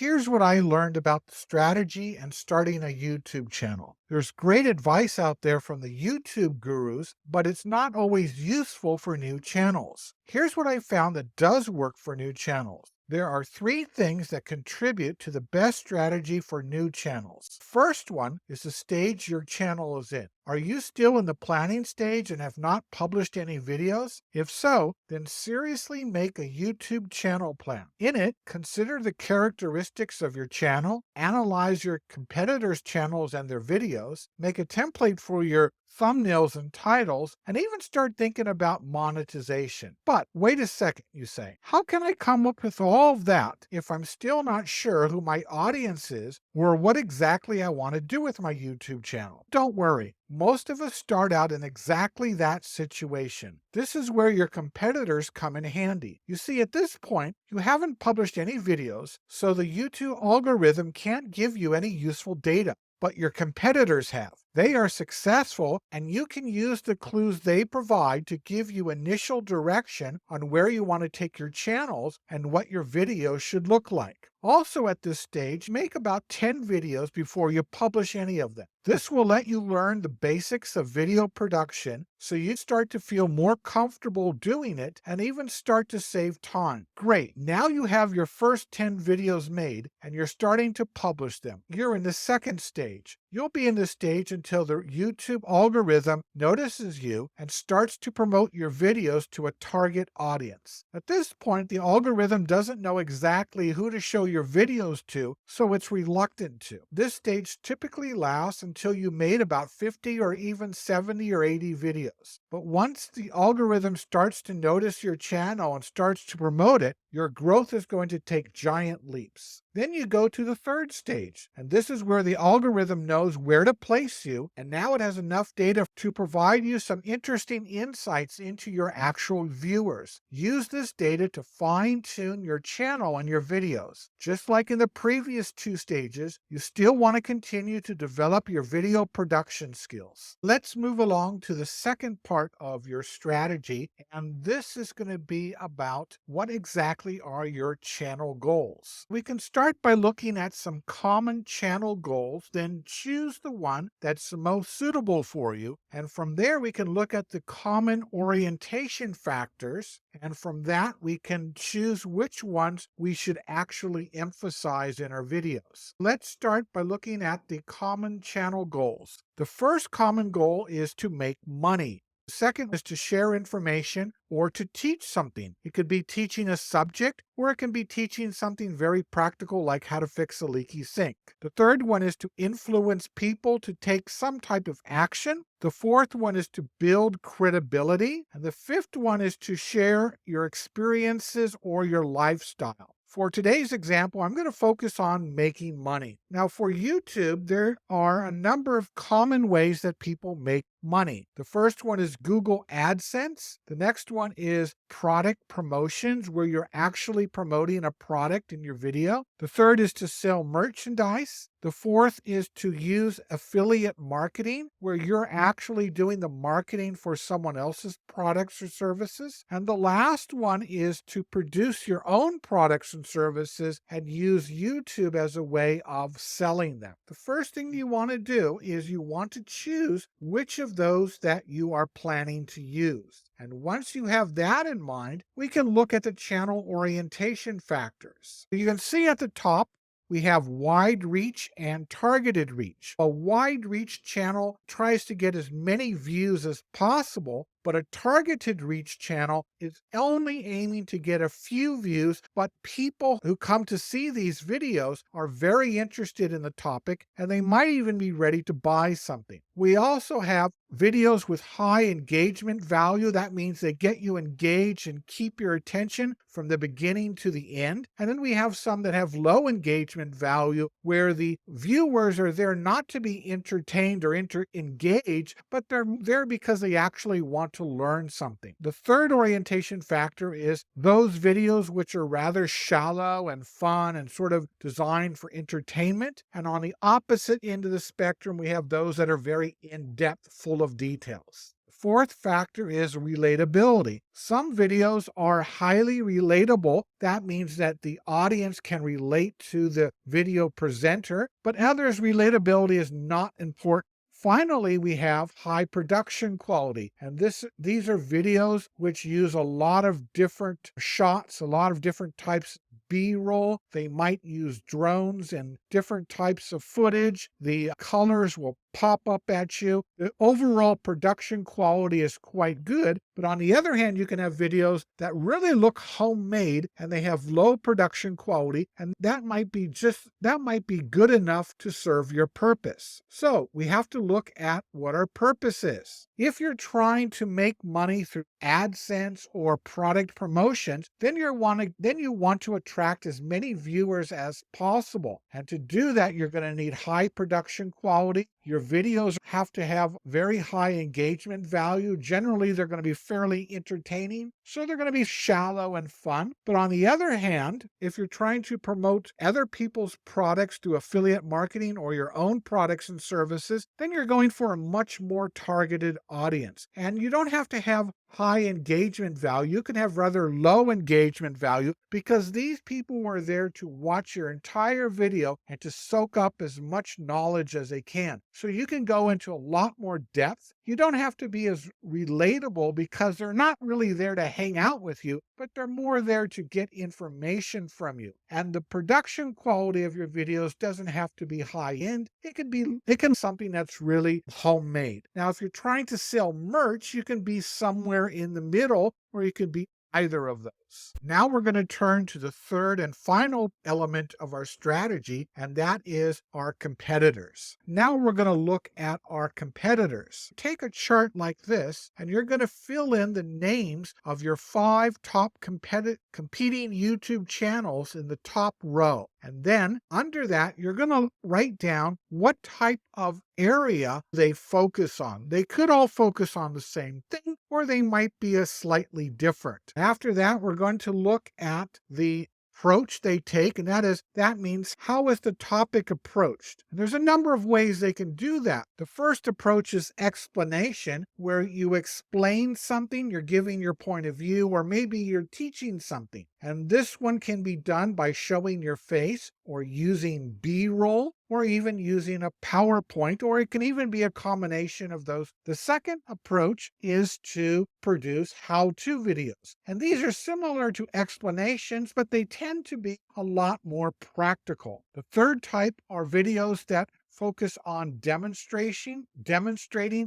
Here's what I learned about the strategy and starting a YouTube channel. There's great advice out there from the YouTube gurus, but it's not always useful for new channels. Here's what I found that does work for new channels. There are three things that contribute to the best strategy for new channels. First one is the stage your channel is in. Are you still in the planning stage and have not published any videos? If so, then seriously make a YouTube channel plan. In it, consider the characteristics of your channel, analyze your competitors' channels and their videos, make a template for your thumbnails and titles, and even start thinking about monetization. But wait a second, you say. How can I come up with all of that if I'm still not sure who my audience is or what exactly I want to do with my YouTube channel? Don't worry. Most of us start out in exactly that situation. This is where your competitors come in handy. You see, at this point, you haven't published any videos, so the YouTube algorithm can't give you any useful data. But your competitors have. They are successful, and you can use the clues they provide to give you initial direction on where you want to take your channels and what your videos should look like. Also at this stage, make about 10 videos before you publish any of them. This will let you learn the basics of video production so you start to feel more comfortable doing it and even start to save time. Great, now you have your first 10 videos made and you're starting to publish them. You're in the second stage. You'll be in this stage until the YouTube algorithm notices you and starts to promote your videos to a target audience. At this point, the algorithm doesn't know exactly who to show your videos to, so it's reluctant to. This stage typically lasts until you made about 50 or even 70 or 80 videos. But once the algorithm starts to notice your channel and starts to promote it, your growth is going to take giant leaps. Then you go to the third stage, and this is where the algorithm knows where to place you, and now it has enough data to provide you some interesting insights into your actual viewers. Use this data to fine-tune your channel and your videos. Just like in the previous two stages, you still want to continue to develop your video production skills. Let's move along to the second part of your strategy, and this is going to be about what exactly are your channel goals. We can start by looking at some common channel goals, then choose the one that's the most suitable for you, and from there we can look at the common orientation factors, and from that we can choose which ones we should actually emphasize in our videos. Let's start by looking at the common channel goals. The first common goal is to make money. The second is to share information or to teach something. It could be teaching a subject, or it can be teaching something very practical like how to fix a leaky sink. The third one is to influence people to take some type of action. The fourth one is to build credibility. And the fifth one is to share your experiences or your lifestyle. For today's example, I'm going to focus on making money. Now, for YouTube, there are a number of common ways that people make money. The first one is Google AdSense. The next one is product promotions, where you're actually promoting a product in your video. The third is to sell merchandise. The fourth is to use affiliate marketing, where you're actually doing the marketing for someone else's products or services. And the last one is to produce your own products and services and use YouTube as a way of selling them. The first thing you want to do is you want to choose which of those that you are planning to use. And once you have that in mind, we can look at the channel orientation factors. You can see at the top, we have wide reach and targeted reach. A wide reach channel tries to get as many views as possible, but a targeted reach channel is only aiming to get a few views, but people who come to see these videos are very interested in the topic, and they might even be ready to buy something. We also have videos with high engagement value. That means they get you engaged and keep your attention from the beginning to the end. And then we have some that have low engagement value, where the viewers are there not to be entertained or engaged, but they're there because they actually want to learn something. The third orientation factor is those videos which are rather shallow and fun and sort of designed for entertainment. And on the opposite end of the spectrum, we have those that are very in-depth, full of details. The fourth factor is relatability. Some videos are highly relatable. That means that the audience can relate to the video presenter, but others, relatability is not important. Finally, we have high production quality, and these are videos which use a lot of different shots, a lot of different types of B-roll. They might use drones and different types of footage. The colors will pop up at you. The overall production quality is quite good, but on the other hand, you can have videos that really look homemade and they have low production quality, and that might be good enough to serve your purpose. So we have to look at what our purpose is. If you're trying to make money through AdSense or product promotions, then you want to attract as many viewers as possible. And to do that, you're going to need high production quality. Your videos have to have very high engagement value. Generally, they're going to be fairly entertaining, so they're going to be shallow and fun. But on the other hand, if you're trying to promote other people's products through affiliate marketing or your own products and services, then you're going for a much more targeted audience. And you don't have to have high engagement value. You can have rather low engagement value because these people are there to watch your entire video and to soak up as much knowledge as they can. So you can go into a lot more depth. You don't have to be as relatable because they're not really there to hang out with you, but they're more there to get information from you. And the production quality of your videos doesn't have to be high end. It can be something that's really homemade. Now, if you're trying to sell merch, you can be somewhere in the middle, or you can be either of those. Now we're going to turn to the third and final element of our strategy, and that is our competitors. Now we're going to look at our competitors. Take a chart like this, and you're going to fill in the names of your 5 top competing YouTube channels in the top row. And then under that, you're going to write down what type of area they focus on. They could all focus on the same thing, or they might be a slightly different. After that, we're going to look at the approach they take, and that means how is the topic approached. And there's a number of ways they can do that. The first approach is explanation, where you explain something, you're giving your point of view, or maybe you're teaching something. And this one can be done by showing your face or using B-roll or even using a PowerPoint, or it can even be a combination of those. The second approach is to produce how-to videos. And these are similar to explanations, but they tend to be a lot more practical. The third type are videos that focus on demonstrating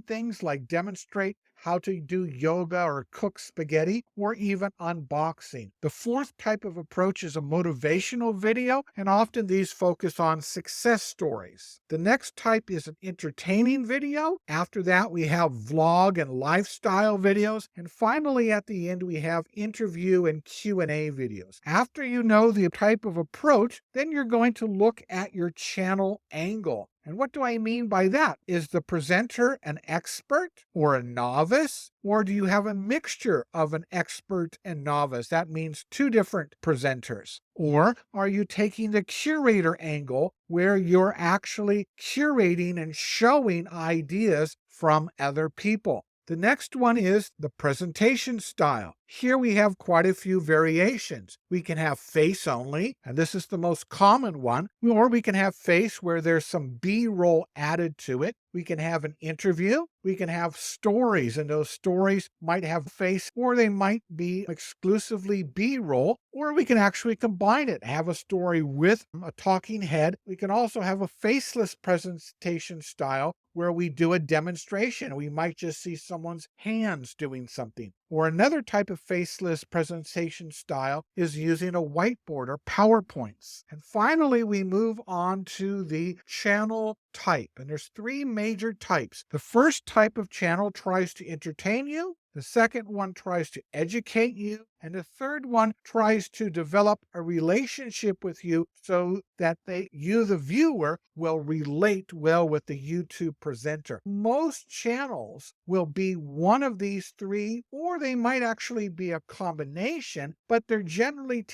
things, like demonstrate how to do yoga or cook spaghetti, or even unboxing. The fourth type of approach is a motivational video, and often these focus on success stories. The next type is an entertaining video. After that, we have vlog and lifestyle videos. And finally, at the end, we have interview and Q&A videos. After you know the type of approach, then you're going to look at your channel angle. And what do I mean by that? Is the presenter an expert or a novice? Or do you have a mixture of an expert and novice? That means 2 different presenters. Or are you taking the curator angle, where you're actually curating and showing ideas from other people? The next one is the presentation style. Here we have quite a few variations. We can have face only, and this is the most common one, or we can have face where there's some B-roll added to it. We can have an interview. We can have stories, and those stories might have face, or they might be exclusively B-roll, or we can actually combine it, have a story with a talking head. We can also have a faceless presentation style where we do a demonstration. We might just see someone's hands doing something. Or another type of faceless presentation style is using a whiteboard or PowerPoints. And finally, we move on to the channel type. And there's 3 major types. The first type of channel tries to entertain you. The second one tries to educate you. And the third one tries to develop a relationship with you so that you, the viewer, will relate well with the YouTube presenter. Most channels will be one of these 3, or they might actually be a combination, but generally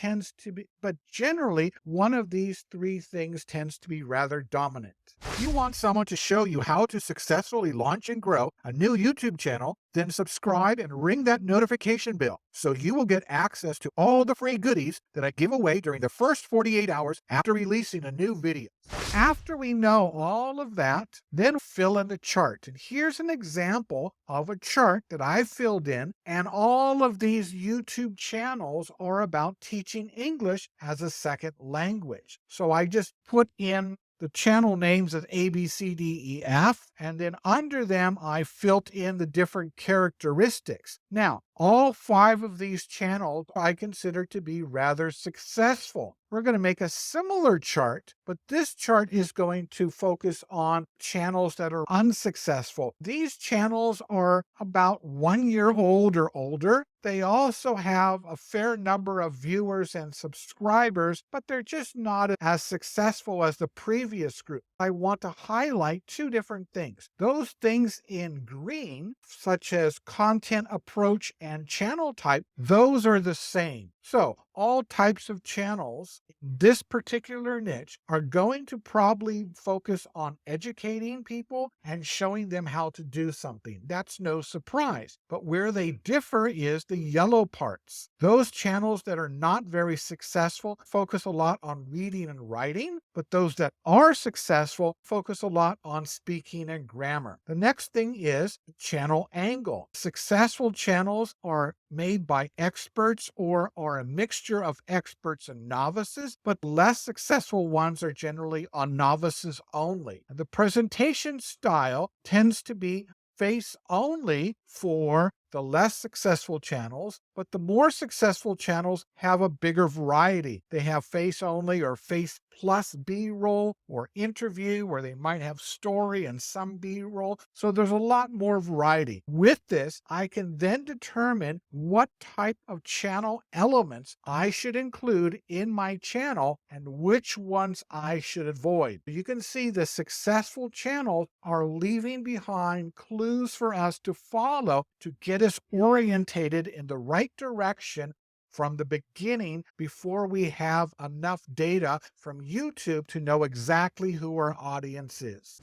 one of these 3 things tends to be rather dominant. If you want someone to show you how to successfully launch and grow a new YouTube channel, Then subscribe and ring that notification bell so you will get access to all the free goodies that I give away during the first 48 hours after releasing a new video. After we know all of that, then fill in the chart. And here's an example of a chart that I filled in, and all of these YouTube channels are about teaching English as a second language. So I just put in the channel names of A, B, C, D, E, F, and then under them I filled in the different characteristics. Now, all 5 of these channels I consider to be rather successful. We're going to make a similar chart, but this chart is going to focus on channels that are unsuccessful. These channels are about 1 year old or older. They also have a fair number of viewers and subscribers, but they're just not as successful as the previous group. I want to highlight 2 different things. Those things in green, such as content approach and channel type, those are the same. So all types of channels in this particular niche are going to probably focus on educating people and showing them how to do something. That's no surprise. But where they differ is the yellow parts. Those channels that are not very successful focus a lot on reading and writing, but those that are successful focus a lot on speaking and grammar. The next thing is channel angle. Successful channels are made by experts or are a mixture of experts and novices, but less successful ones are generally on novices only. The presentation style tends to be face only for the less successful channels, but the more successful channels have a bigger variety. They have face only or face plus B-roll or interview where they might have story and some B-roll. So there's a lot more variety. With this, I can then determine what type of channel elements I should include in my channel and which ones I should avoid. You can see the successful channels are leaving behind clues for us to follow to get us orientated in the right direction from the beginning before we have enough data from YouTube to know exactly who our audience is.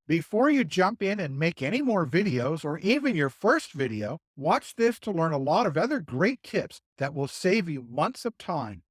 Before you jump in and make any more videos or even your first video, watch this to learn a lot of other great tips that will save you months of time.